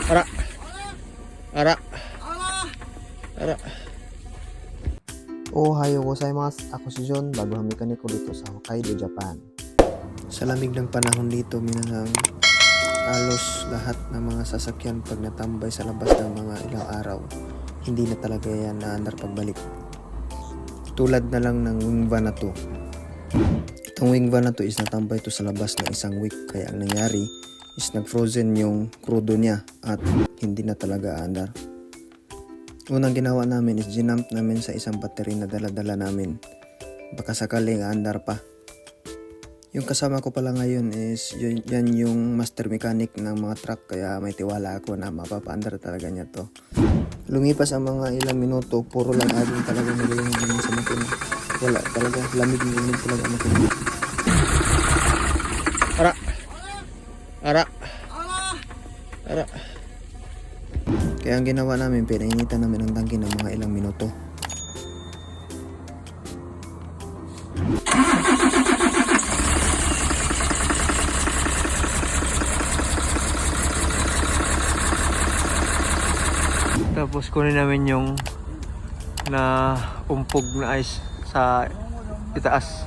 Ara. Ara. Ara. Ohayo gozaimasu. Ako si John, baguhang mekaniko dito sa Hokkaido, Japan. Sa lamig ng panahon dito, minasang halos lahat ng mga sasakyan pag natambay sa labas ng mga ilang araw, hindi na talaga yan naandar pagbalik. Tulad na lang ng wing van na to. Itong wing van na to is natambay to sa labas ng isang week, kaya ang nangyari is nag-frozen yung krudo niya at hindi na talaga aandar. Unang ginawa namin is ginamp namin sa isang battery na dala-dala namin. Baka sakaling aandar pa. Yung kasama ko pala ngayon is yan yung master mechanic ng mga truck, kaya may tiwala ako na mapapaandar talaga niya to. Lumipas ang mga ilang minuto, puro lang aging talaga nilulungan sa makina. Wala talaga, lamig talaga ang makina. Ara. Ara. Ara. Kaya ang ginawa namin, pinainitan namin ang tangke ng mga ilang minuto. Tapos kunin namin yung na umpog na ice sa itaas.